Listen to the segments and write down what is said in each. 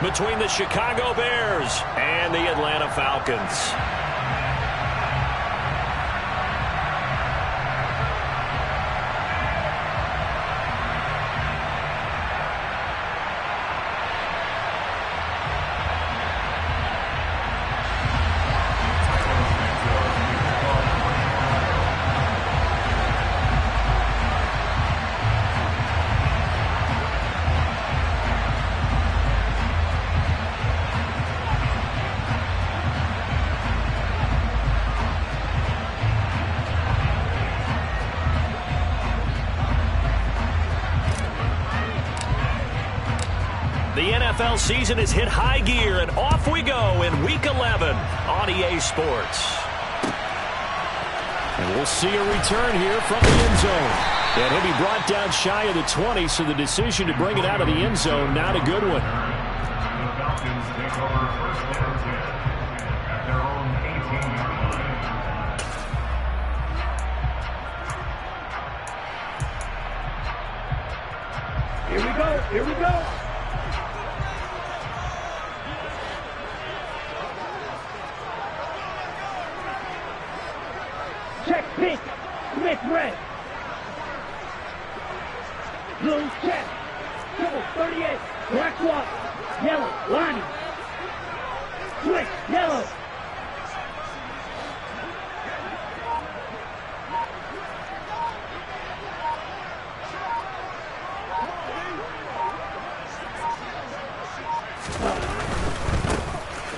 between the Chicago Bears and the Atlanta Falcons. The NFL season has hit high gear, and off we go in Week 11 on EA Sports. And we'll see a return here from the end zone. And he'll be brought down shy of the 20, so the decision to bring it out of the end zone, not a good one. The Falcons take over first down 10 at their own 18-yard line. Here we go. Here we go. Check pink, Smith red. Blue check, double 38, black one, yellow, Lonnie. Switch, yellow.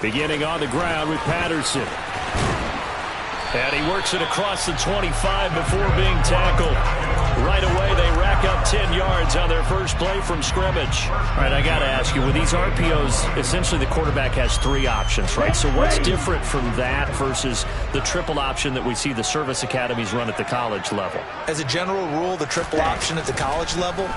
Beginning on the ground with Patterson. And he works it across the 25 before being tackled. Right away, they rack up 10 yards on their first play from scrimmage. All right, I got to ask you, with these RPOs, essentially the quarterback has three options, right? So what's different from that versus the triple option that we see the service academies run at the college level? As a general rule, the triple option at the college level,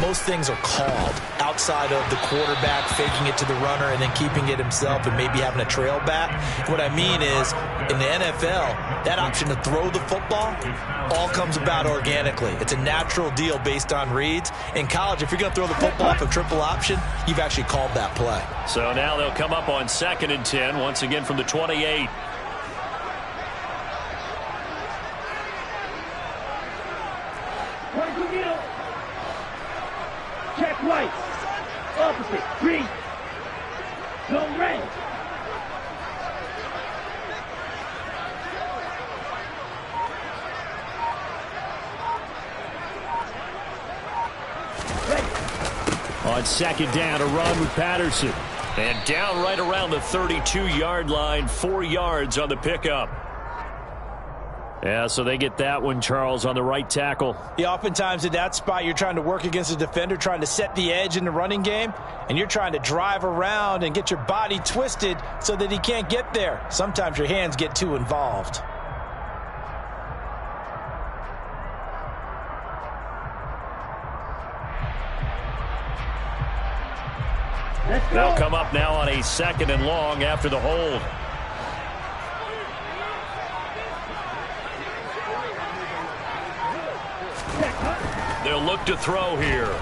most things are called outside of the quarterback faking it to the runner and then keeping it himself and maybe having a trail back. What I mean is, in the NFL, that option to throw the football all comes about organically. It's a natural deal based on reads. In college, if you're going to throw the football off a triple option, you've actually called that play. So now they'll come up on 2nd and 10, once again from the 28. Check white, opposite, green, go red. On 2nd down, a run with Patterson. And down right around the 32-yard line, 4 yards on the pickup. Yeah, so they get that one, Charles, on the right tackle. Yeah, oftentimes in that spot, you're trying to work against a defender, trying to set the edge in the running game, and you're trying to drive around and get your body twisted so that he can't get there. Sometimes your hands get too involved. They'll come up now on a 2nd and long after the hold. They'll look to throw here.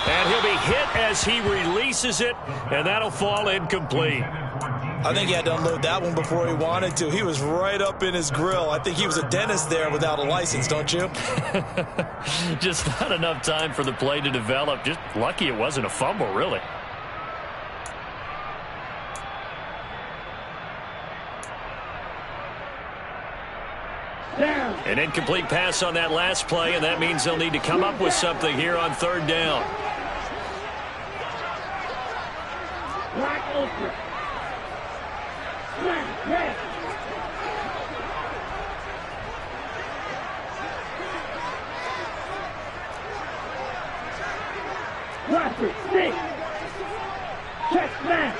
And he'll be hit as he releases it, and that'll fall incomplete. I think he had to unload that one before he wanted to. He was right up in his grill. I think he was a dentist there without a license, don't you? Just not enough time for the play to develop. Just lucky it wasn't a fumble, really. An incomplete pass on that last play, and that means they'll need to come up with something here on 3rd down. Black ultra. Black red. Blaster, 6. Check smash.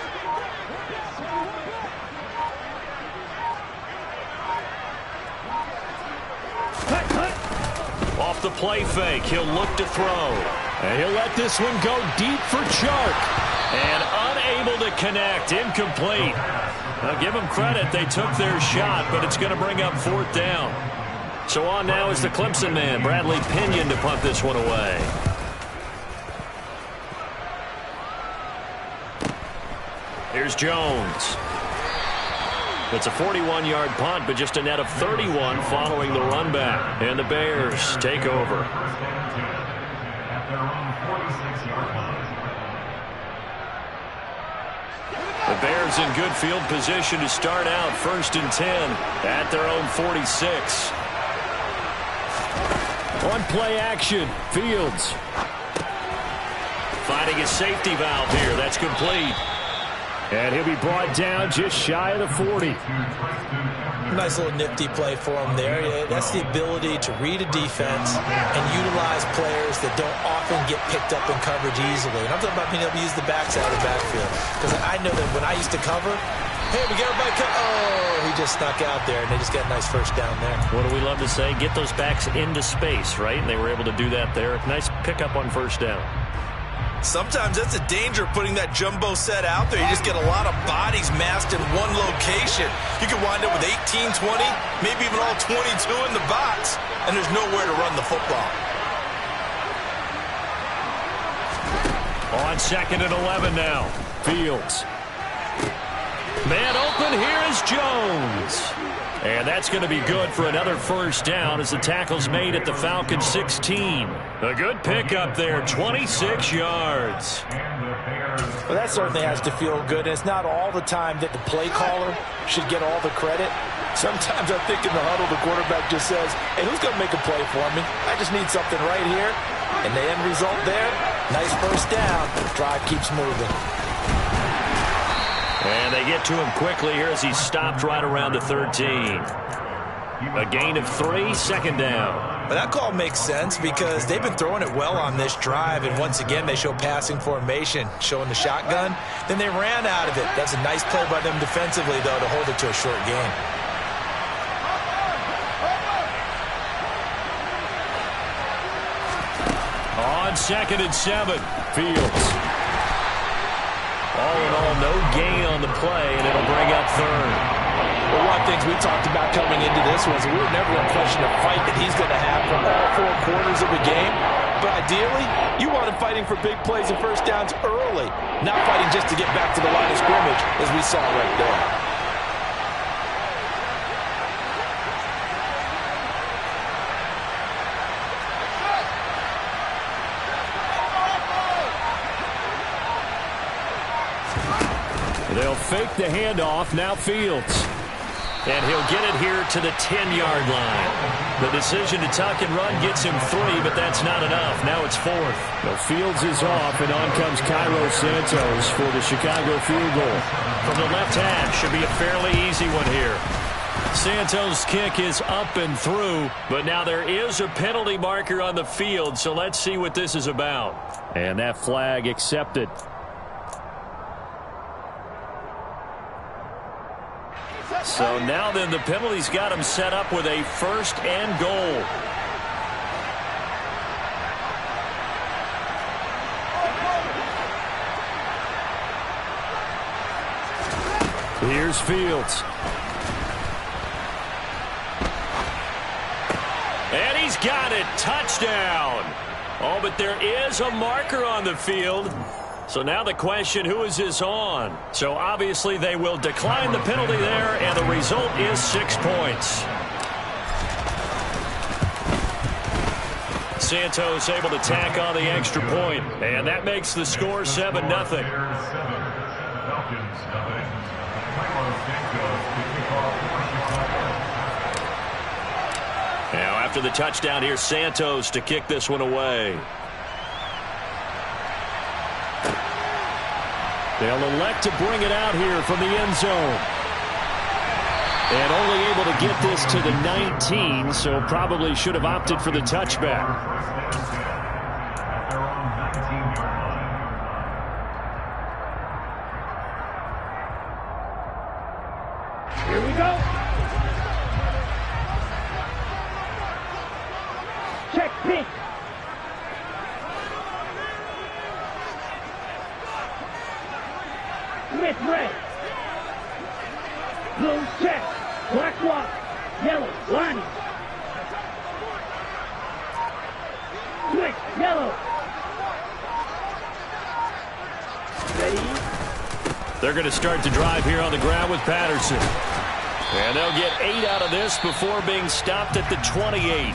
Off the play fake, he'll look to throw. And he'll let this one go deep for Chark. And unable to connect, incomplete. Now give them credit, they took their shot, but it's going to bring up 4th down. So on now is the Clemson man, Bradley Pinion, to punt this one away. Here's Jones. It's a 41-yard punt, but just a net of 31 following the run back. And the Bears take over. The Bears in good field position to start out 1st and 10 at their own 46. On play action, Fields. Finding a safety valve here. That's complete. And he'll be brought down just shy of the 40. Nice little nifty play for him there. Yeah, that's the ability to read a defense and utilize players that don't often get picked up in coverage easily. And I'm talking about being able to use the backside of the backfield. Because I know that when I used to cover, hey, we got everybody cut. Oh, he just snuck out there, and they just got a nice first down there. What do we love to say? Get those backs into space, right? And they were able to do that there. Nice pickup on first down. Sometimes that's a danger putting that jumbo set out there. You just get a lot of bodies massed in one location. You could wind up with 18, 20, maybe even all 22 in the box, and there's nowhere to run the football. On 2nd and 11 now. Fields. Man open, here is Jones. And that's going to be good for another first down as the tackle's made at the Falcons 16. A good pickup there, 26 yards. Well, that certainly has to feel good. And it's not all the time that the play caller should get all the credit. Sometimes I think in the huddle, the quarterback just says, hey, who's going to make a play for me? I just need something right here. And the end result there, nice first down. Drive keeps moving. And they get to him quickly here as he's stopped right around the 13. A gain of 3, 2nd down. But that call makes sense because they've been throwing it well on this drive, and once again they show passing formation, showing the shotgun. Then they ran out of it. That's a nice play by them defensively, though, to hold it to a short gain. On 2nd and 7, Fields. All in all, no gain on the play, and it'll bring up 3rd. Well, one of the things we talked about coming into this was we were never going to question the fight that he's going to have from all 4 quarters of the game. But ideally, you want him fighting for big plays and first downs early, not fighting just to get back to the line of scrimmage, as we saw right there. They'll fake the handoff. Now Fields. And he'll get it here to the 10-yard line. The decision to tuck and run gets him 3, but that's not enough. Now it's 4th. Well, Fields is off, and on comes Cairo Santos for the Chicago field goal. From the left hash, should be a fairly easy one here. Santos' kick is up and through, but now there is a penalty marker on the field, so let's see what this is about. And that flag accepted. So now then the penalty's got him set up with a 1st and goal. Here's Fields. And he's got it. Touchdown. Oh, but there is a marker on the field. So now the question, who is this on? So obviously they will decline the penalty there, and the result is 6 points. Santos able to tack on the extra point, and that makes the score 7-0. Now after the touchdown, here's Santos to kick this one away. They'll elect to bring it out here from the end zone. And only able to get this to the 19, so probably should have opted for the touchback. Here we go. Check pink. Smith red. Blue check. Black block. Yellow lining. Switch yellow. Ready. They're going to start the drive here on the ground with Patterson. And they'll get 8 out of this before being stopped at the 28.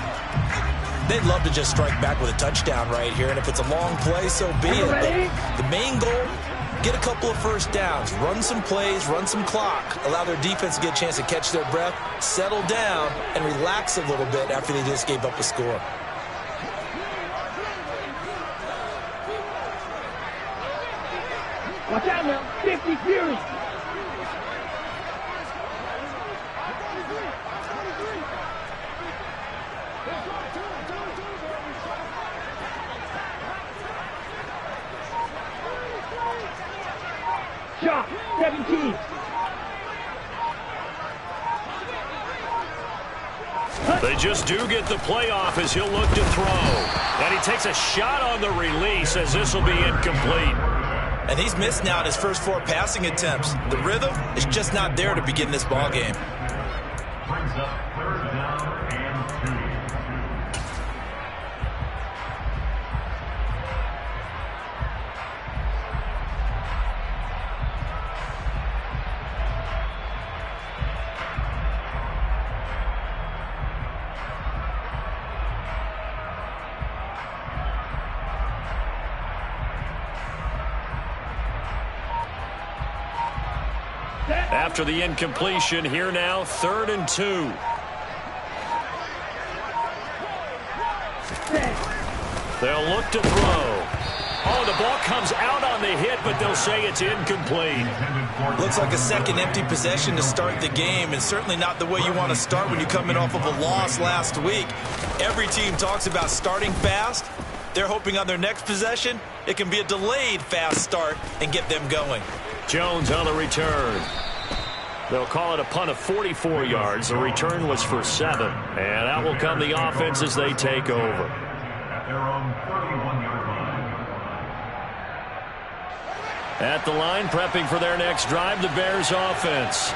They'd love to just strike back with a touchdown right here, and if it's a long play, so be it. But the main goal, get a couple of first downs, run some plays, run some clock, allow their defense to get a chance to catch their breath, settle down, and relax a little bit after they just gave up a score. Watch out now. 50 Fury. Shot. 17. They just do get the playoff as he'll look to throw. And he takes a shot on the release as this will be incomplete. And he's missed now in his first 4 passing attempts. The rhythm is just not there to begin this ball game. Brings up 3rd down and 2. After the incompletion, here now, 3rd and 2. They'll look to throw. Oh, the ball comes out on the hit, but they'll say it's incomplete. Looks like a second empty possession to start the game, and certainly not the way you want to start when you're coming off of a loss last week. Every team talks about starting fast. They're hoping on their next possession, it can be a delayed fast start and get them going. Jones on the return. They'll call it a punt of 44 yards. The return was for 7. And out will come the offense as they take over. At their own 31-yard line. At the line, prepping for their next drive, the Bears offense.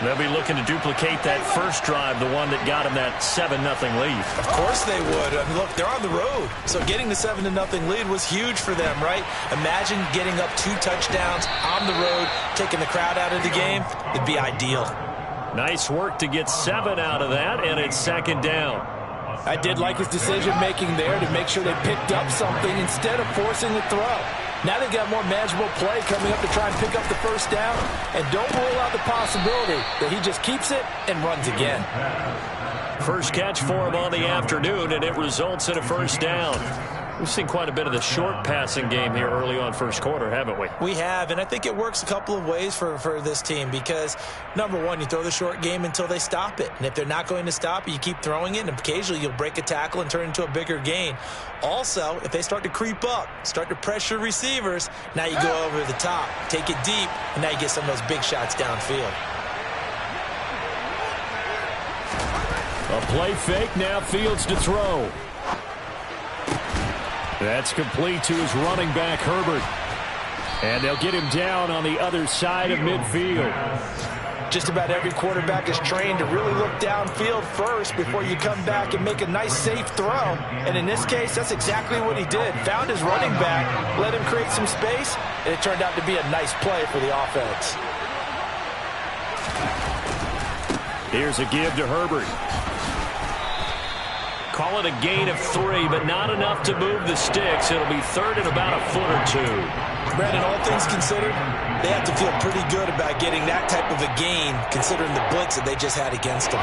They'll be looking to duplicate that first drive, the one that got them that 7-0 lead. Of course they would. I mean, look, they're on the road. So getting the 7-0 lead was huge for them, right? Imagine getting up 2 touchdowns on the road, taking the crowd out of the game. It'd be ideal. Nice work to get 7 out of that, and it's 2nd down. I did like his decision-making there to make sure they picked up something instead of forcing the throw. Now they've got more manageable play coming up to try and pick up the first down. And don't rule out the possibility that he just keeps it and runs again. First catch for him on the afternoon, and it results in a first down. We've seen quite a bit of the short passing game here early on first quarter, haven't we? We have, and I think it works a couple of ways for this team because, number one, you throw the short game until they stop it. And if they're not going to stop it, you keep throwing it, and occasionally you'll break a tackle and turn it into a bigger gain. Also, if they start to creep up, start to pressure receivers, now you go over the top, take it deep, and now you get some of those big shots downfield. A play fake, now Fields to throw. That's complete to his running back, Herbert. And they'll get him down on the other side of midfield. Just about every quarterback is trained to really look downfield first before you come back and make a nice, safe throw. And in this case, that's exactly what he did. Found his running back, let him create some space, and it turned out to be a nice play for the offense. Here's a give to Herbert. Call it a gain of 3, but not enough to move the sticks. It'll be 3rd and about a foot or 2. Brandon, all things considered, they have to feel pretty good about getting that type of a gain, considering the blitz that they just had against them.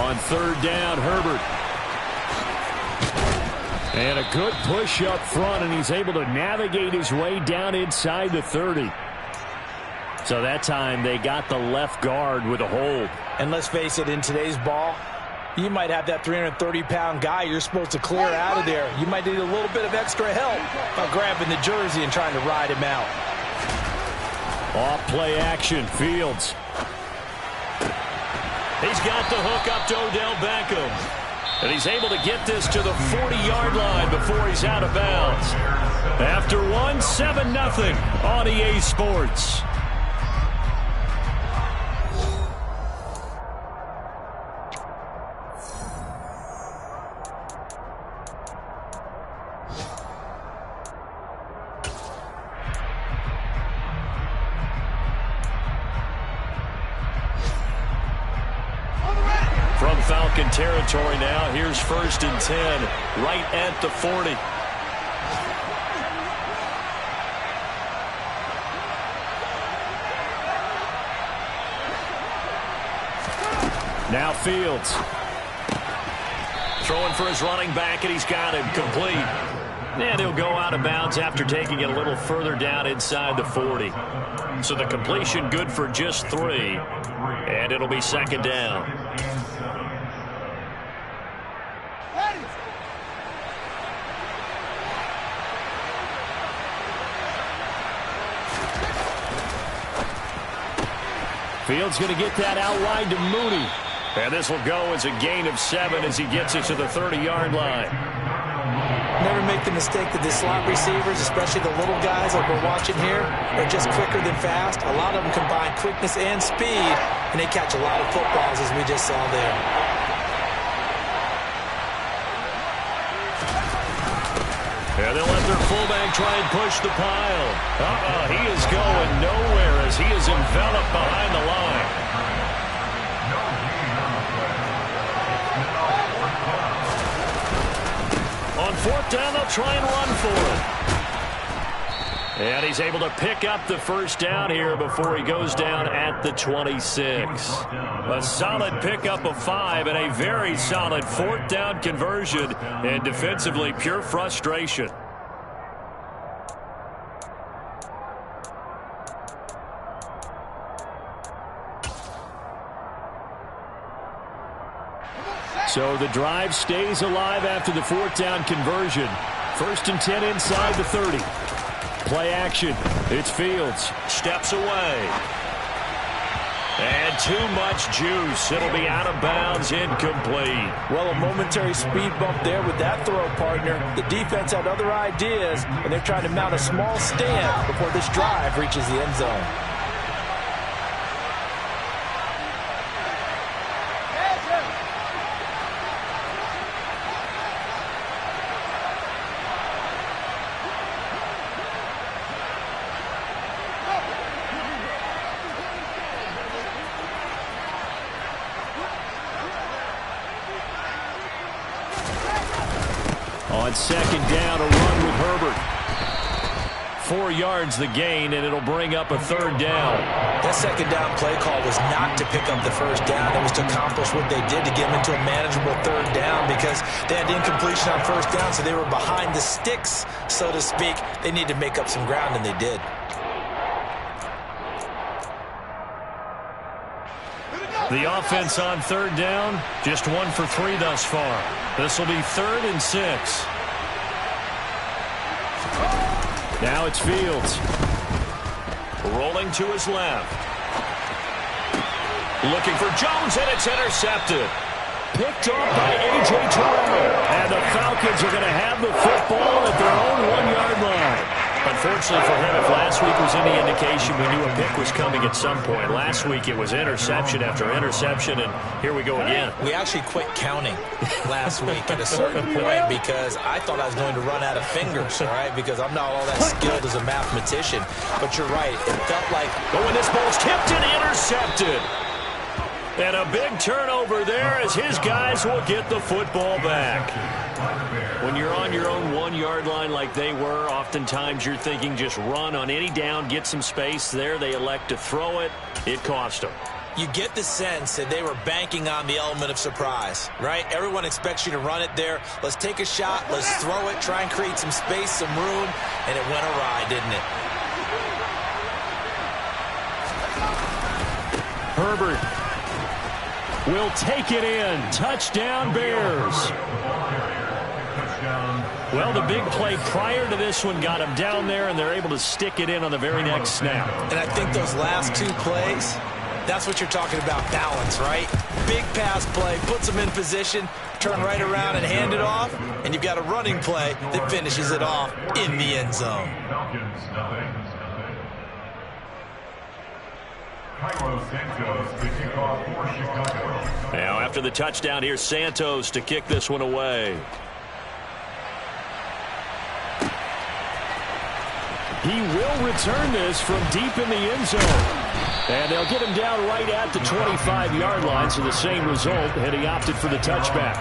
On 3rd down, Herbert. And a good push up front, and he's able to navigate his way down inside the 30. So that time they got the left guard with a hold. And let's face it, in today's ball, you might have that 330-pound guy you're supposed to clear out of there. You might need a little bit of extra help by grabbing the jersey and trying to ride him out. Off play action, Fields. He's got the hook up to Odell Beckham. And he's able to get this to the 40-yard line before he's out of bounds. After 7-0 on EA Sports. Falcon territory now. Here's 1st and 10, right at the 40. Now Fields. Throwing for his running back, and he's got him complete. And he'll go out of bounds after taking it a little further down inside the 40. So the completion good for just 3. And it'll be 2nd down. Fields going to get that out wide to Mooney. And this will go as a gain of 7 as he gets it to the 30-yard line. Never make the mistake that the slot receivers, especially the little guys like we're watching here, are just quicker than fast. A lot of them combine quickness and speed, and they catch a lot of footballs, as we just saw there. And they'll let their fullback try and push the pile. He is going nowhere as he is enveloped behind the line. On 4th down, they'll try and run for it. And he's able to pick up the 1st down here before he goes down at the 26. A solid pickup of 5 and a very solid 4th down conversion. And defensively, pure frustration. So the drive stays alive after the 4th down conversion. 1st and 10 inside the 30. Play action. It's Fields. Steps away. And too much juice. It'll be out of bounds, incomplete. Well, a momentary speed bump there with that throw, partner. The defense had other ideas, and they're trying to mount a small stand before this drive reaches the end zone. On 2nd down, a run with Herbert. 4 yards the gain, and it'll bring up a 3rd down. That 2nd down play call was not to pick up the 1st down. It was to accomplish what they did to get them into a manageable 3rd down because they had incompletion on 1st down, so they were behind the sticks, so to speak. They needed to make up some ground, and they did. The offense on 3rd down, just 1 for 3 thus far. This will be 3rd and 6. Now it's Fields. Rolling to his left. Looking for Jones, and it's intercepted. Picked off by A.J. Terrell. And the Falcons are going to have the football at their own 1-yard line. Unfortunately for him, if last week was any indication, we knew a pick was coming at some point. Last week it was interception after interception, and here we go again. We actually quit counting last week at a certain point because I thought I was going to run out of fingers, all right, because I'm not all that skilled as a mathematician. But you're right. It felt like... But when this ball's tipped and intercepted. And a big turnover there as his guys will get the football back. When you're on your own 1-yard line like they were, oftentimes you're thinking just run on any down, get some space. There they elect to throw it. It cost them. You get the sense that they were banking on the element of surprise, right? Everyone expects you to run it there. Let's take a shot. Let's throw it. Try and create some space, some room. And it went awry, didn't it? Herbert will take it in. Touchdown, Bears. Well, the big play prior to this one got him down there, and they're able to stick it in on the very next snap. And I think those last 2 plays, that's what you're talking about, balance, right? Big pass play, puts them in position, turn right around and hand it off, and you've got a running play that finishes it off in the end zone. Now, after the touchdown, here's Santos to kick this one away. He will return this from deep in the end zone. And they'll get him down right at the 25-yard line, so the same result, and he opted for the touchback.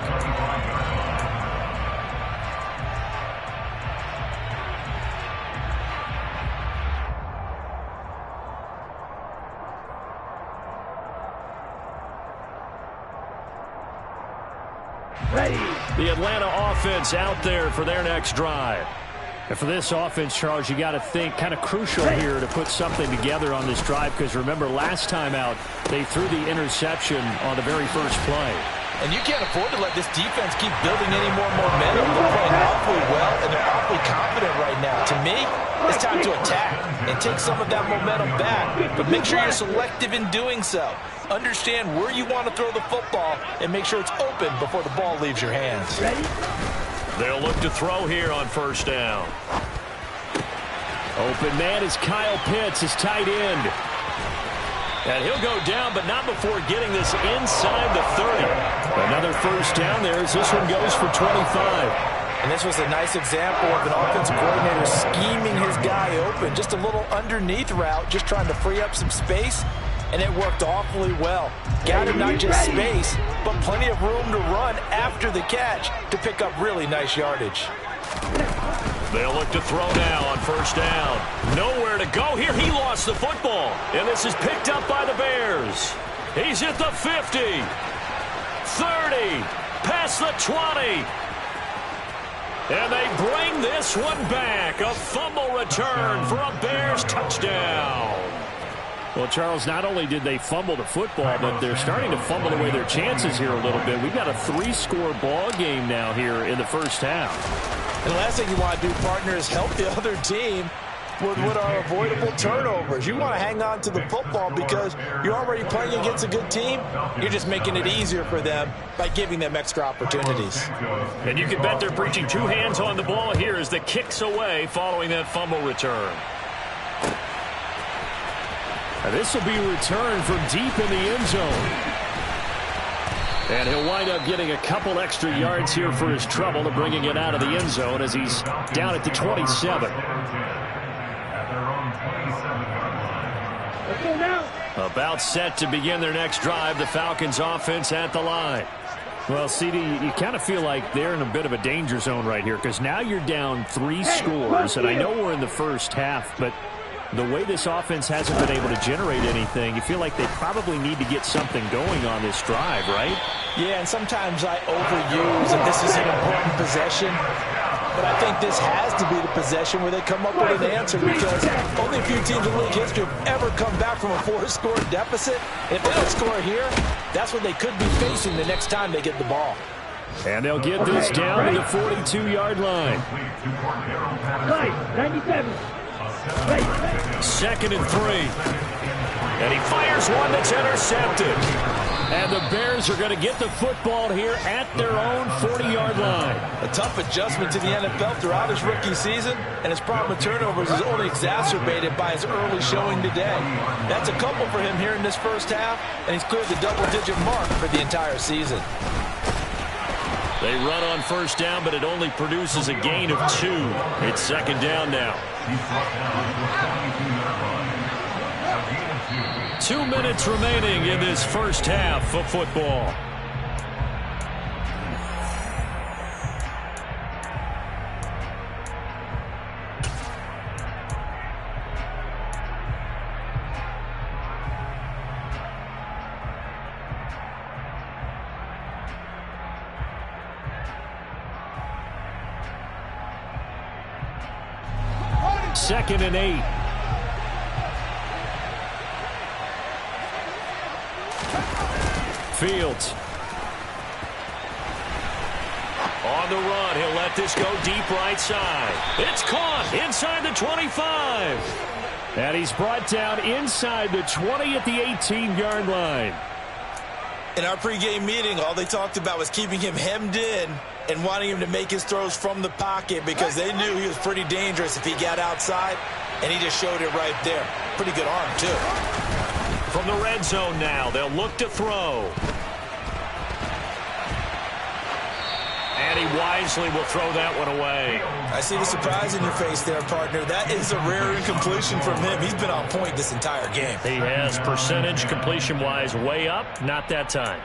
Ready. The Atlanta offense out there for their next drive. And for this offense, Charles, you got to think kind of crucial here to put something together on this drive, because remember last time out they threw the interception on the very first play. And you can't afford to let this defense keep building any more momentum. They're playing awfully well, and they're awfully confident right now. To me, it's time to attack and take some of that momentum back, but make sure you're selective in doing so. Understand where you want to throw the football and make sure it's open before the ball leaves your hands. Ready. They'll look to throw here on first down. Open man is Kyle Pitts, his tight end. And he'll go down, but not before getting this inside the 30. Another first down there as this one goes for 25. And this was a nice example of an offensive coordinator scheming his guy open. Just a little underneath route, just trying to free up some space. And it worked awfully well. Got him not just space, but plenty of room to run after the catch to pick up really nice yardage. They'll look to throw now on first down. Nowhere to go here. He lost the football. And this is picked up by the Bears. He's at the 50. 30. Past the 20. And they bring this one back. A fumble return for a Bears touchdown. Well, Charles, not only did they fumble the football, but they're starting to fumble away their chances here a little bit. We've got a 3-score ball game now here in the first half. And the last thing you want to do, partner, is help the other team with what are avoidable turnovers. You want to hang on to the football because you're already playing against a good team. You're just making it easier for them by giving them extra opportunities. And you can bet they're preaching 2 hands on the ball here as the kick's away following that fumble return. And this will be returned from deep in the end zone. And he'll wind up getting a couple extra yards here for his trouble to bringing it out of the end zone as he's down at the 27. Let's go now. About set to begin their next drive, the Falcons offense at the line. Well, CD, you kind of feel like they're in a bit of a danger zone right here because now you're down 3 scores, and I know we're in the first half, but the way this offense hasn't been able to generate anything, you feel like they probably need to get something going on this drive, right? Yeah, and sometimes I overuse that this is an important possession. But I think this has to be the possession where they come up with an answer because only a few teams in league history have ever come back from a 4-score deficit. And if they don't score here, that's what they could be facing the next time they get the ball. And they'll get this down to the 42-yard line. 97. Right. 2nd and 3. And he fires one that's intercepted. And the Bears are going to get the football here at their own 40-yard line. A tough adjustment to the NFL throughout his rookie season, and his problem with turnovers is only exacerbated by his early showing today. That's a couple for him here in this first half, and he's cleared the double-digit mark for the entire season. They run on first down, but it only produces a gain of 2. It's 2nd down now. 2 minutes remaining in this first half of football. Second and 8. Fields. On the run, he'll let this go deep right side. It's caught inside the 25. And he's brought down inside the 20 at the 18-yard line. In our pregame meeting, all they talked about was keeping him hemmed in and wanting him to make his throws from the pocket because they knew he was pretty dangerous if he got outside, and he just showed it right there. Pretty good arm, too. From the red zone now, they'll look to throw. And And he wisely will throw that one away. I see the surprise in your face there, partner. That is a rare incompletion from him. He's been on point this entire game. He has percentage completion-wise way up. Not that time.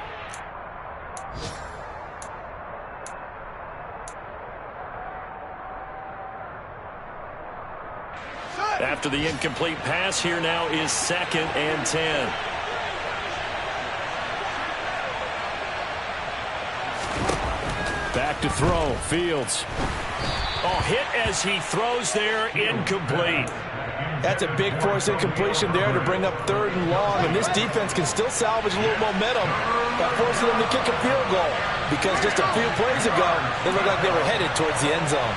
After the incomplete pass, here now is 2nd and 10. Back to throw. Fields. Oh, hit as he throws there. Incomplete. That's a big force incompletion there to bring up 3rd and long, and this defense can still salvage a little momentum by forcing them to kick a field goal, because just a few plays ago, they looked like they were headed towards the end zone.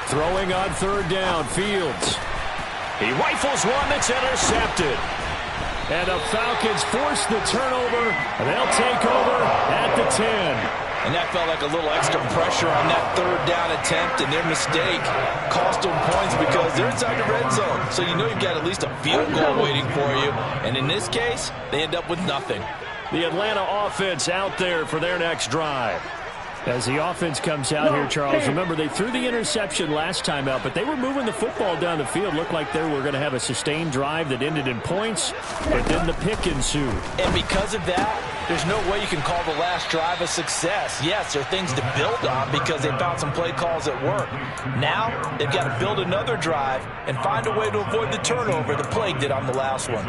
Throwing on 3rd down, Fields. He rifles one that's intercepted. And the Falcons force the turnover, and they'll take over at the 10. And that felt like a little extra pressure on that 3rd down attempt, and their mistake cost them points because they're inside the red zone. So you know you've got at least a field goal waiting for you. And in this case, they end up with nothing. The Atlanta offense out there for their next drive. As the offense comes out here, Charles, remember they threw the interception last time out, but they were moving the football down the field. Looked like they were going to have a sustained drive that ended in points, but then the pick ensued. And because of that, there's no way you can call the last drive a success. Yes, there are things to build on because they found some play calls that work. Now, they've got to build another drive and find a way to avoid the turnover the Plague did on the last one.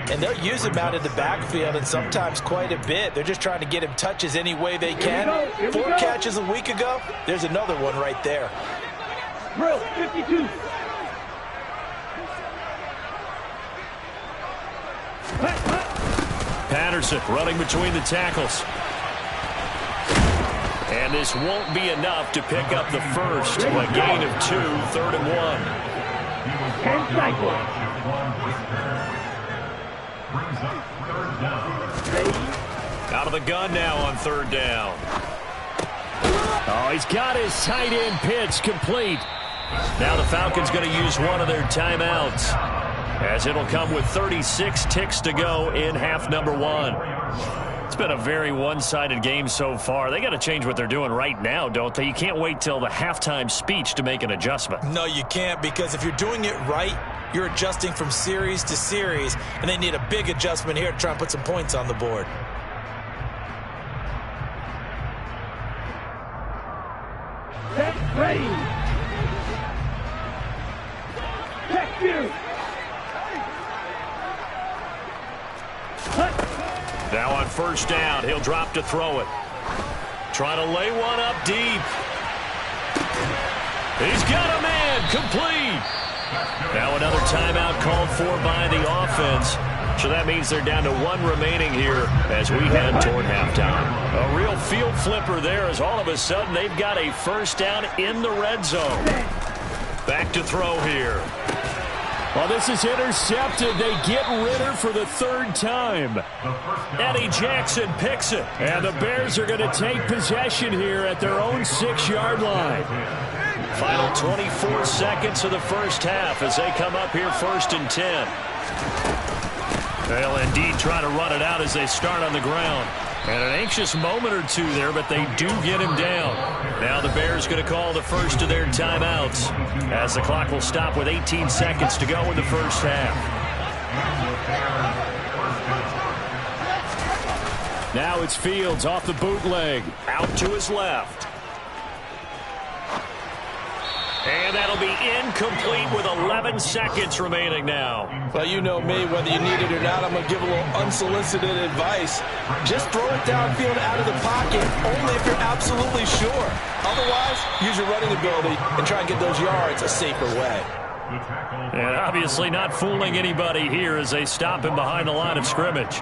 And they'll use him out in the backfield and sometimes quite a bit. They're just trying to get him touches any way they can. 4 catches a week ago, there's another one right there. Drill 52. Patterson running between the tackles. And this won't be enough to pick up the first. A gain of 2, 3rd and 1. And cycle. Out of the gun now on 3rd down. Oh, he's got his tight end pitch complete. Now the Falcons going to use one of their timeouts, as it'll come with 36 ticks to go in half number 1. It's been a very one-sided game so far. They got to change what they're doing right now, don't they? You can't wait till the halftime speech to make an adjustment. No, you can't, because if you're doing it right, you're adjusting from series to series, and they need a big adjustment here to try and put some points on the board. Set, ready. Check you. Now on 1st down, he'll drop to throw it. Trying to lay one up deep. He's got a man, complete. Now another timeout called for by the offense. So that means they're down to 1 remaining here as we head toward halftime. A real field flipper there, as all of a sudden they've got a 1st down in the red zone. Back to throw here. Well, this is intercepted. They get Ritter for the 3rd time. Eddie Jackson picks it. And the Bears are going to take possession here at their own 6-yard line. Final 24 seconds of the first half as they come up here 1st and 10. They'll indeed try to run it out as they start on the ground. And an anxious moment or two there, but they do get him down. Now the Bears going to call the first of their timeouts, as the clock will stop with 18 seconds to go in the first half. Now it's Fields off the bootleg, out to his left. And that'll be incomplete with 11 seconds remaining now. Well, you know me, whether you need it or not, I'm going to give a little unsolicited advice. Just throw it downfield out of the pocket, only if you're absolutely sure. Otherwise, use your running ability and try and get those yards a safer way. And obviously not fooling anybody here as they stop him behind the line of scrimmage.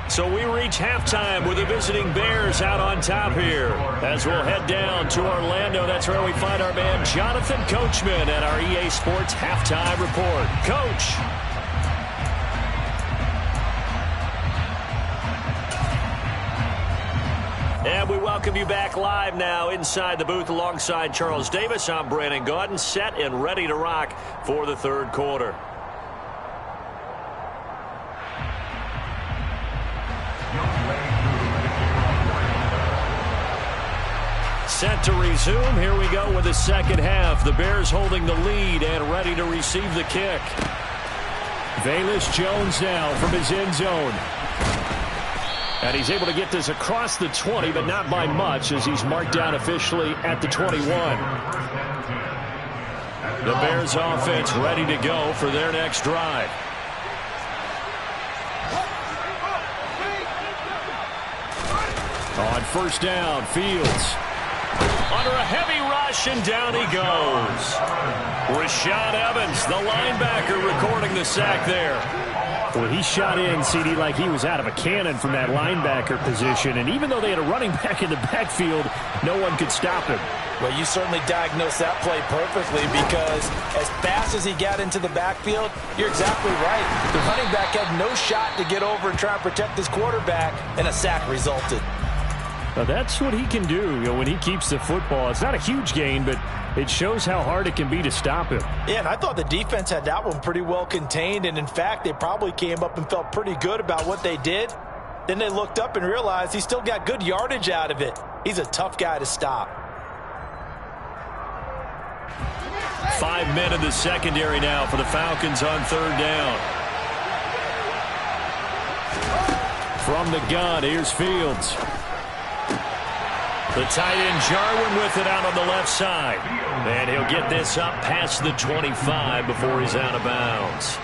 So we reach halftime with the visiting Bears out on top here. As we'll head down to Orlando, that's where we find our man Jonathan Coachman at our EA Sports Halftime Report. Coach. And we welcome welcome you back live now inside the booth alongside Charles Davis. I'm Brandon Gaudin, set and ready to rock for the third quarter. Set to resume. Here we go with the second half. The Bears holding the lead and ready to receive the kick. Velus Jones now from his end zone. And he's able to get this across the 20, but not by much as he's marked down officially at the 21. The Bears offense ready to go for their next drive. On first down, Fields under a heavy rush, and down he goes. Rashad Evans, the linebacker, recording the sack there. Well, he shot in, CD, like he was out of a cannon from that linebacker position. And even though they had a running back in the backfield, no one could stop him. Well, you certainly diagnosed that play perfectly, because as fast as he got into the backfield, you're exactly right. The running back had no shot to get over and try and protect his quarterback, and a sack resulted. Now, that's what he can do, when he keeps the football. It's not a huge gain, but it shows how hard it can be to stop him. Yeah, and I thought the defense had that one pretty well contained, and in fact, they probably came up and felt pretty good about what they did. Then they looked up and realized he still got good yardage out of it. He's a tough guy to stop. 5 men in the secondary now for the Falcons on third down. From the gun, here's Fields. The tight end Jarwin with it out on the left side. And he'll get this up past the 25 before he's out of bounds.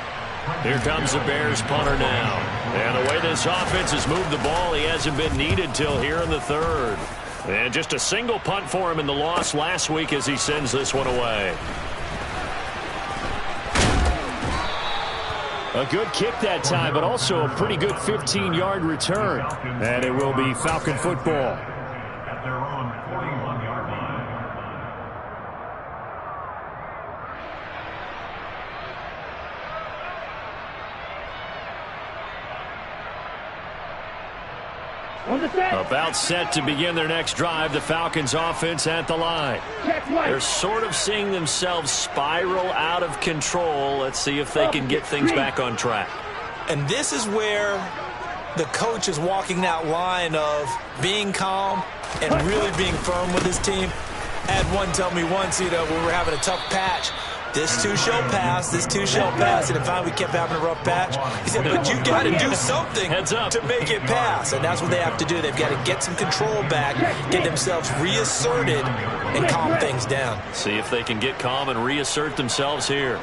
Here comes the Bears punter now. And the way this offense has moved the ball, he hasn't been needed till here in the third. And just a single punt for him in the loss last week as he sends this one away. A good kick that time, but also a pretty good 15-yard return. And it will be Falcon football. At their own 41-yard line. About set to begin their next drive, the Falcons offense at the line. They're sort of seeing themselves spiral out of control. Let's see if they can get things back on track. And this is where the coach is walking that line of being calm and really being firm with his team. I had one tell me once, when we were having a tough patch, this too shall pass, this too shall pass. And finally we kept having a rough patch. He said, but you got to do something to make it pass. And that's what they have to do. They've got to get some control back, get themselves reasserted, and calm things down. See if they can get calm and reassert themselves here.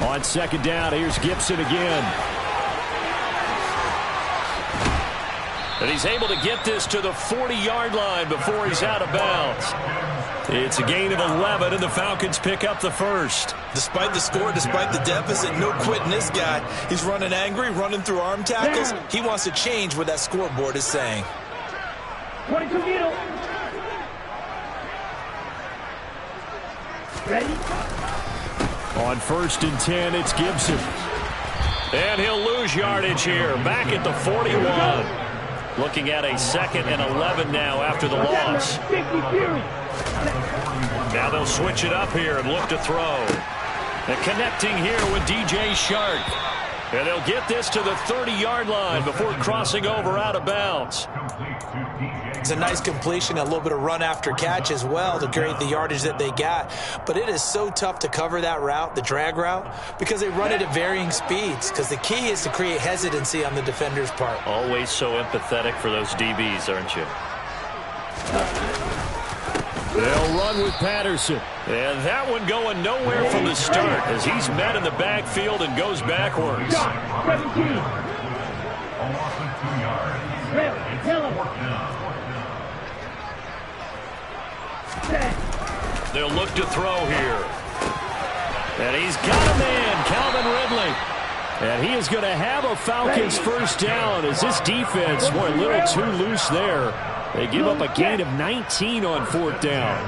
On second down, here's Gibson again. And he's able to get this to the 40-yard line before he's out of bounds. It's a gain of 11, and the Falcons pick up the first. Despite the score, despite the deficit, no quitting this guy. He's running angry, running through arm tackles. He wants to change what that scoreboard is saying. 22 middle. Ready? On first and 10, it's Gibson. And he'll lose yardage here, back at the 41. Looking at a second and 11 now after the loss. Now they'll switch it up here and look to throw. And connecting here with DJ Shark. And they'll get this to the 30-yard line before crossing over out of bounds. It's a nice completion, a little bit of run after catch as well to create the yardage that they got. But it is so tough to cover that route, the drag route, because they run it at varying speeds. Because the key is to create hesitancy on the defender's part. Always so empathetic for those DBs, aren't you? They'll run with Patterson. And that one going nowhere from the start as he's met in the backfield and goes backwards. 17. They'll look to throw here. And he's got a man, Calvin Ridley. And he is going to have a Falcons first down as this defense were a little too loose there. They give up a gain of 19 on fourth down.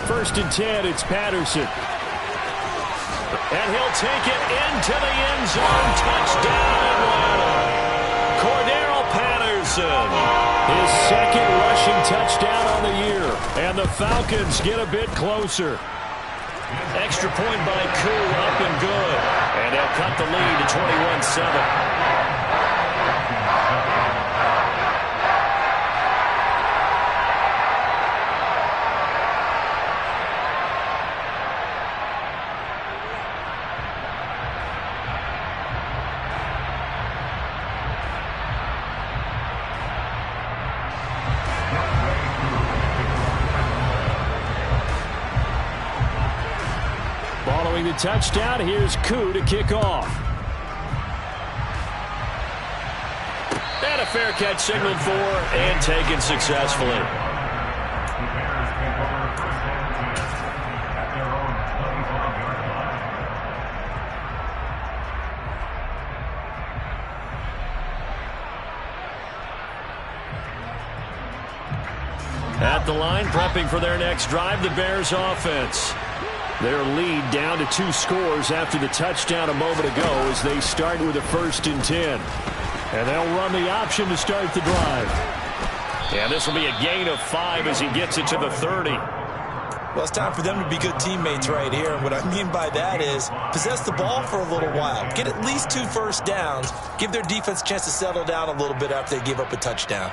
First and 10, it's Patterson. And he'll take it into the end zone. Touchdown, Atlanta. Cordero Robinson. His second rushing touchdown on the year. And the Falcons get a bit closer. Extra point by Koo, up and good. And they'll cut the lead to 21-7. Following the touchdown, here's Koo to kick off. And a fair catch signaled for and taken successfully. The Bears take over first and 10 at their own 25-yard line. At the line, prepping for their next drive, the Bears offense. Their lead down to 2 scores after the touchdown a moment ago as they start with a 1st and 10. And they'll run the option to start the drive. And this will be a gain of 5 as he gets it to the 30. Well, it's time for them to be good teammates right here. And what I mean by that is possess the ball for a little while. Get at least 2 first downs. Give their defense a chance to settle down a little bit after they give up a touchdown.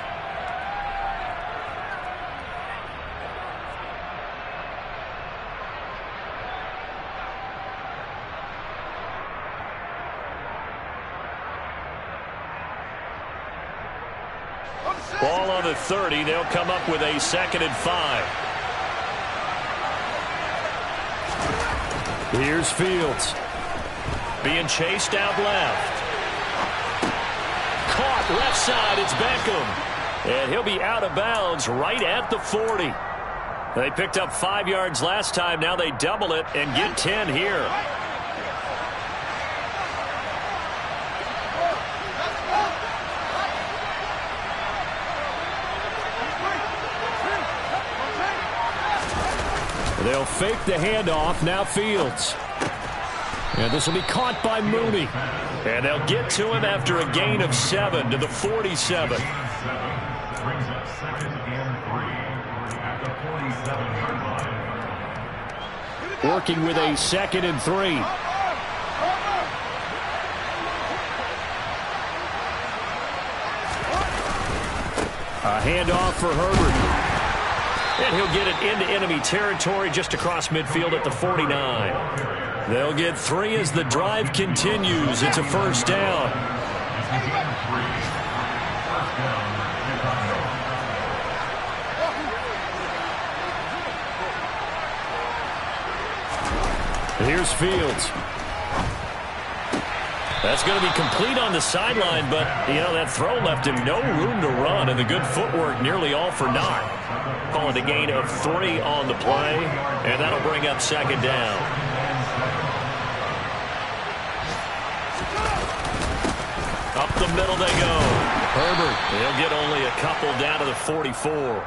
Ball on the 30. They'll come up with a 2nd and 5. Here's Fields. Being chased out left. Caught left side. It's Beckham. And he'll be out of bounds right at the 40. They picked up 5 yards last time. Now they double it and get 10 here. They'll fake the handoff. Now Fields. And this will be caught by Mooney. And they'll get to him after a gain of 7 to the 47. Brings up 2nd and 3 at the 47-yard line. Working with a 2nd and 3. A handoff for Herbert. And he'll get it into enemy territory just across midfield at the 49. They'll get 3 as the drive continues. It's a 1st down. Here's Fields. That's going to be complete on the sideline, but, you know, that throw left him no room to run, and the good footwork nearly all for naught. Call it a gain of 3 on the play, and that'll bring up 2nd down. Up the middle they go. Herbert, he'll get only a couple down to the 44.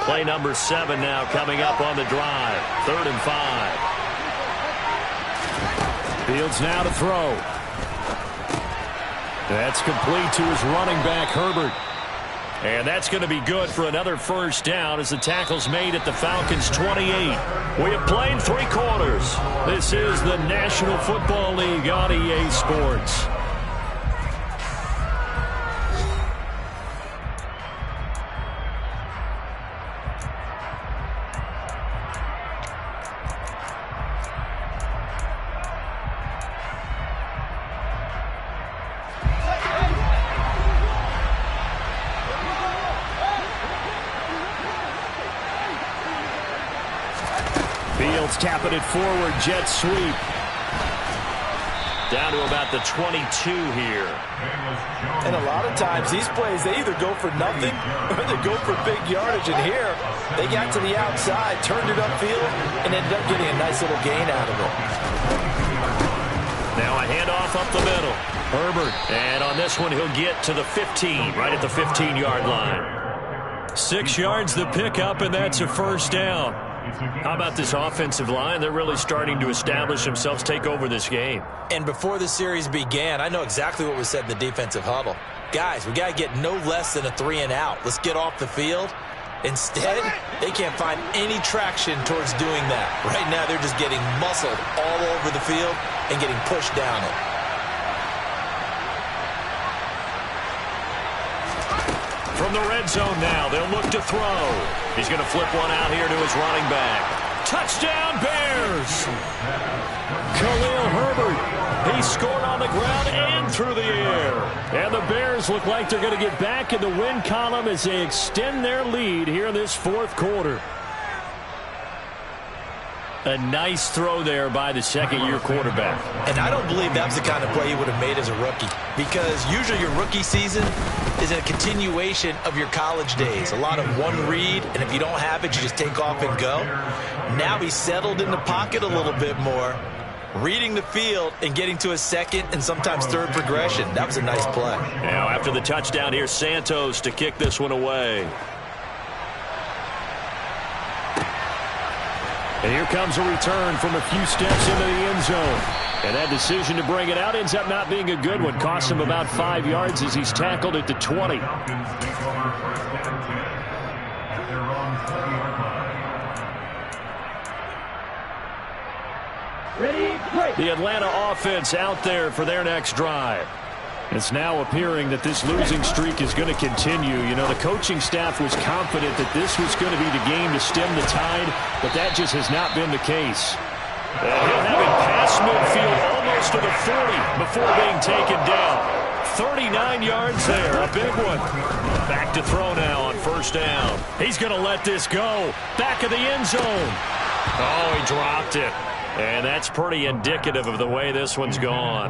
Play number 7 now coming up on the drive. 3rd and 5. Fields now to throw. That's complete to his running back, Herbert. And that's going to be good for another 1st down as the tackle's made at the Falcons' 28. We have played 3 quarters. This is the National Football League on EA Sports. Fields tapping it forward, jet sweep. Down to about the 22 here. And a lot of times these plays, they either go for nothing or they go for big yardage. And here, they got to the outside, turned it upfield, and ended up getting a nice little gain out of it. Now a handoff up the middle. Herbert. And on this one, he'll get to the 15, right at the 15-yard line. 6 yards the pickup, and that's a first down. How about this offensive line? They're really starting to establish themselves, take over this game. And before the series began, I know exactly what was said in the defensive huddle. Guys, we got to get no less than a 3-and-out. Let's get off the field. Instead, they can't find any traction towards doing that. Right now, they're just getting muscled all over the field and getting pushed down it. From the red zone now, they'll look to throw. He's going to flip one out here to his running back. Touchdown, Bears! Khalil Herbert. He scored on the ground and through the air. And the Bears look like they're going to get back in the win column as they extend their lead here in this fourth quarter. A nice throw there by the second-year quarterback. And I don't believe that was the kind of play he would have made as a rookie, because usually your rookie season is a continuation of your college days. A lot of one read, and if you don't have it, you just take off and go. Now he's settled in the pocket a little bit more, reading the field and getting to a second and sometimes third progression. That was a nice play. Now after the touchdown, here's Santos to kick this one away. And here comes a return from a few steps into the end zone. And that decision to bring it out ends up not being a good one. Cost him about 5 yards as he's tackled at the 20. The Atlanta offense out there for their next drive. It's now appearing that this losing streak is going to continue. You know, the coaching staff was confident that this was going to be the game to stem the tide, but that just has not been the case. And he'll have it past midfield almost to the 40 before being taken down. 39 yards there, a big one. Back to throw now on first down. He's going to let this go. Back of the end zone. Oh, he dropped it. And that's pretty indicative of the way this one's gone.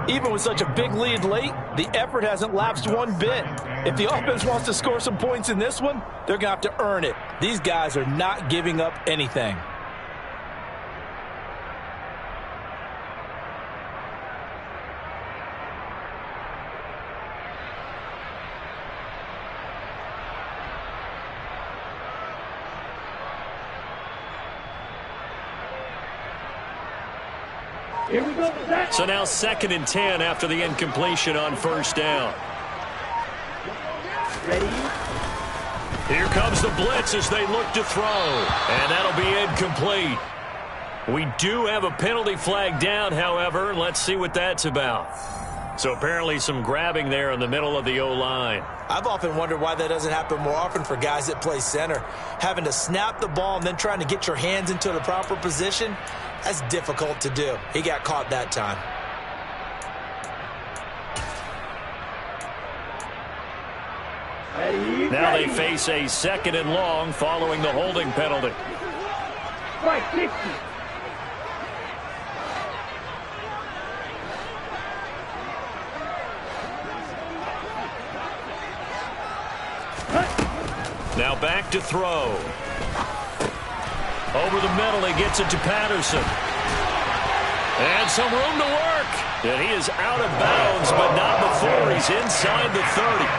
Even with such a big lead late, the effort hasn't lapsed one bit. If the offense wants to score some points in this one, they're going to have to earn it. These guys are not giving up anything. Here we go. So now 2nd and 10 after the incompletion on first down. Ready? Here comes the blitz as they look to throw. And that'll be incomplete. We do have a penalty flag down, however. Let's see what that's about. So apparently some grabbing there in the middle of the O-line. I've often wondered why that doesn't happen more often for guys that play center. Having to snap the ball and then trying to get your hands into the proper position, that's difficult to do. He got caught that time. Now they face a 2nd and long following the holding penalty. Right, 60. Now back to throw. Over the middle, he gets it to Patterson. And some room to work. And he is out of bounds, but not before he's inside the 30.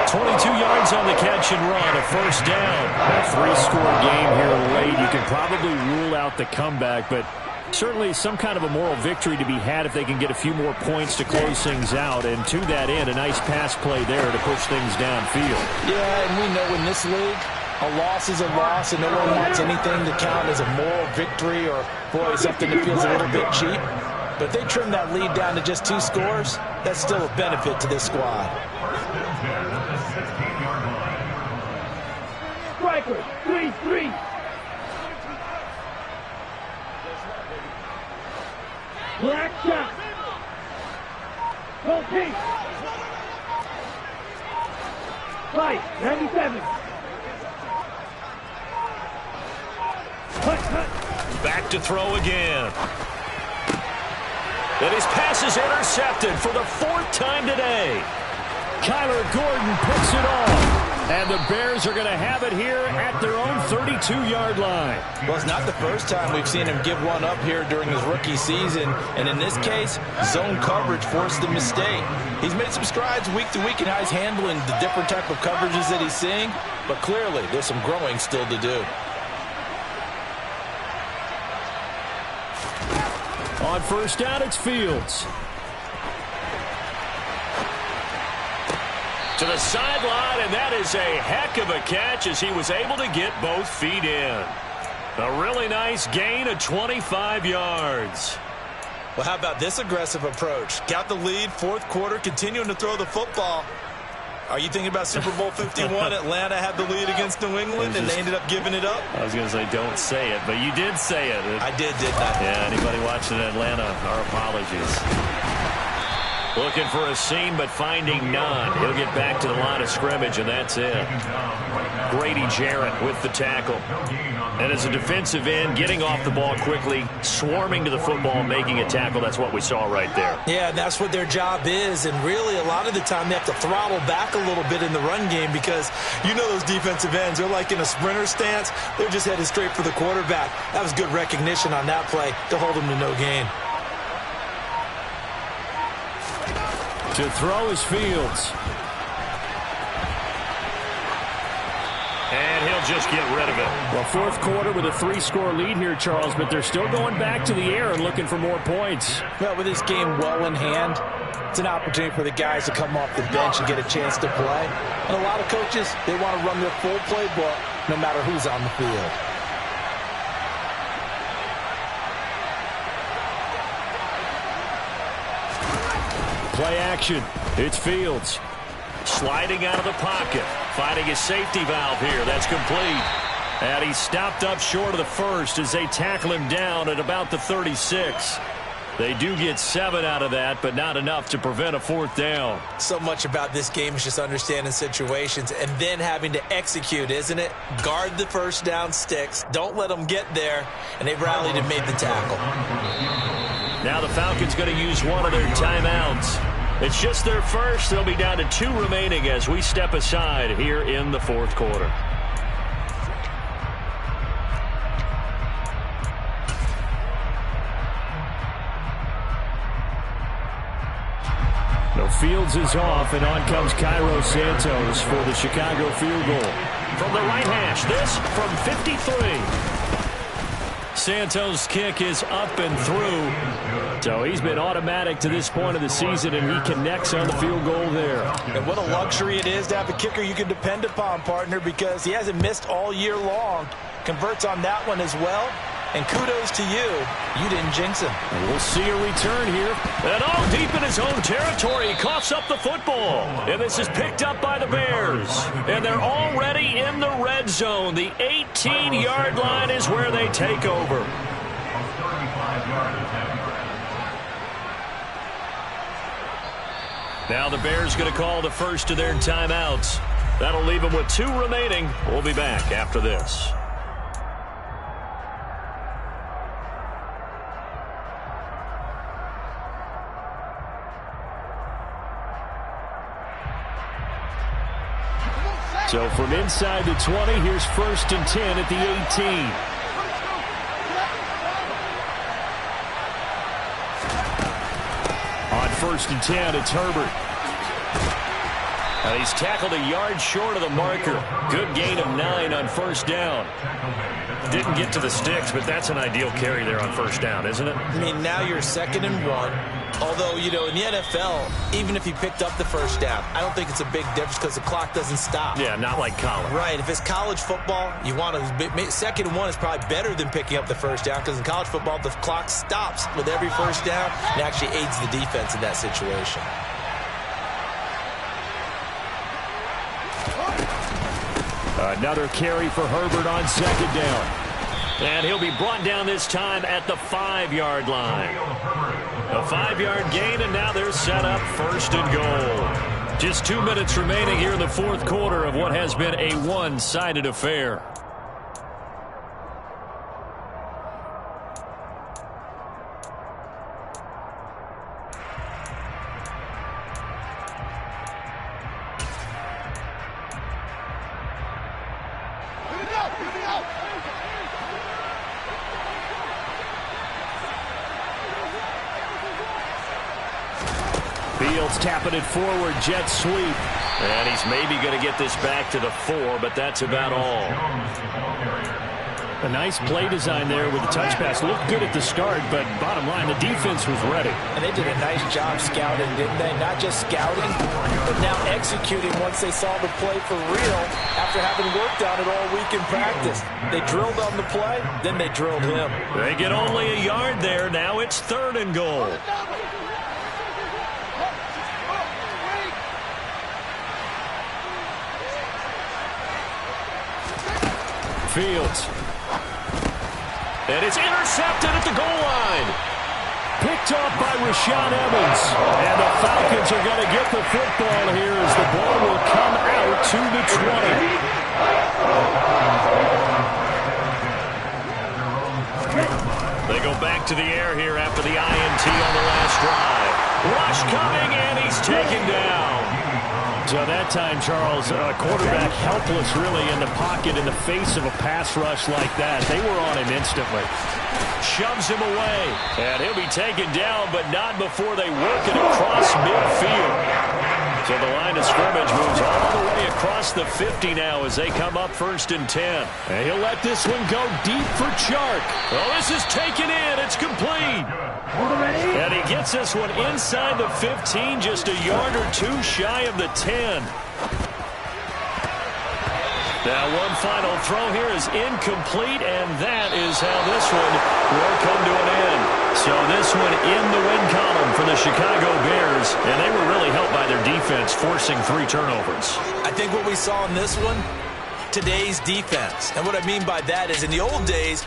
22 yards on the catch and run, a first down. A 3-score game here late. You can probably rule out the comeback, but certainly some kind of a moral victory to be had if they can get a few more points to close things out. And to that end, a nice pass play there to push things downfield. Yeah, and we know in this league, a loss is a loss, and no one wants anything to count as a moral victory or, boy, something that feels a little bit cheap. But if they trim that lead down to just 2 scores, that's still a benefit to this squad. Striker, 3-3. Black shot. Go team. Fight, 97. Back to throw again. And his pass is intercepted for the 4th time today. Kyler Gordon picks it off. And the Bears are going to have it here at their own 32-yard line. Well, it's not the first time we've seen him give one up here during his rookie season. And in this case, zone coverage forced the mistake. He's made some strides week to week in how he's handling the different type of coverages that he's seeing. But clearly, there's some growing still to do. On first down, it's Fields. To the sideline, and that is a heck of a catch as he was able to get both feet in. A really nice gain of 25 yards. Well, how about this aggressive approach? Got the lead, 4th quarter, continuing to throw the football. Are you thinking about Super Bowl 51? Atlanta had the lead against New England, and they ended up giving it up? I was going to say don't say it, but you did say it. I didn't I? Yeah, anybody watching Atlanta, our apologies. Looking for a seam, but finding none. He'll get back to the line of scrimmage, and that's it. Grady Jarrett with the tackle. And as a defensive end, getting off the ball quickly, swarming to the football, making a tackle, that's what we saw right there. Yeah, that's what their job is, and really a lot of the time they have to throttle back a little bit in the run game because you know those defensive ends, they're like in a sprinter stance. They're just headed straight for the quarterback. That was good recognition on that play to hold him to no gain. To throw is Fields. And he'll just get rid of it. Well, 4th quarter with a 3-score lead here, Charles, but they're still going back to the air and looking for more points. Well, with this game well in hand, it's an opportunity for the guys to come off the bench and get a chance to play. And a lot of coaches, they want to run their full playbook no matter who's on the field. Play action. It's Fields. Sliding out of the pocket. Finding his safety valve here. That's complete. And he stopped up short of the first as they tackle him down at about the 36. They do get 7 out of that, but not enough to prevent a 4th down. So much about this game is just understanding situations and then having to execute, isn't it? Guard the first down sticks. Don't let them get there. And they rallied and made the tackle. Now the Falcons going to use one of their timeouts. It's just their first. They'll be down to 2 remaining as we step aside here in the 4th quarter. No, Fields is off, and on comes Cairo Santos for the Chicago field goal. From the right hash, this from 53. Santos' kick is up and through. So he's been automatic to this point of the season, and he connects on the field goal there. And what a luxury it is to have a kicker you can depend upon, partner, because he hasn't missed all year long. Converts on that one as well. And kudos to you. You didn't jinx him. And we'll see a return here. And all deep in his own territory, he coughs up the football. And this is picked up by the Bears. And they're already in the red zone. The 18-yard line is where they take over. Now the Bears going to call the first of their timeouts. That'll leave them with 2 remaining. We'll be back after this. So from inside the 20, here's 1st and 10 at the 18. On 1st and 10, it's Herbert. And he's tackled a yard short of the marker. Good gain of 9 on 1st down. Didn't get to the sticks, but that's an ideal carry there on 1st down, isn't it? I mean, now you're 2nd and 1. Although, you know, in the NFL, even if he picked up the 1st down, I don't think it's a big difference because the clock doesn't stop. Yeah, not like college. Right. If it's college football, you want to 2nd and 1 is probably better than picking up the 1st down because in college football, the clock stops with every 1st down and actually aids the defense in that situation. Another carry for Herbert on 2nd down. And he'll be brought down this time at the 5-yard line. A 5-yard gain, and now they're set up 1st and goal. Just 2 minutes remaining here in the 4th quarter of what has been a one-sided affair. Fields tapping it forward, jet sweep. And he's maybe going to get this back to the 4, but that's about all. A nice play design there with the touch pass. Looked good at the start, but bottom line, the defense was ready. And they did a nice job scouting, didn't they? Not just scouting, but now executing once they saw the play for real after having worked on it all week in practice. They drilled on the play, then they drilled him. They get only a yard there. Now it's 3rd and goal. Fields. And it's intercepted at the goal line. Picked off by Rashaan Evans. And the Falcons are going to get the football here as the ball will come out to the 20. They go back to the air here after the INT on the last drive. Rush coming, and he's taken down. So that time, Charles, a quarterback helpless really in the pocket in the face of a pass rush like that. They were on him instantly. Shoves him away. And he'll be taken down, but not before they work it across midfield. So the line of scrimmage moves all the way across the 50 now as they come up 1st and 10. And he'll let this one go deep for Chark. Oh, this is taken in. It's complete. And he gets this one inside the 15, just a yard or 2 shy of the 10. Now one final throw here is incomplete, and that is how this one will come to an end. So this one in the win column for the Chicago Bears, and they were really helped by their defense, forcing 3 turnovers. I think what we saw in this one, today's defense. And what I mean by that is in the old days,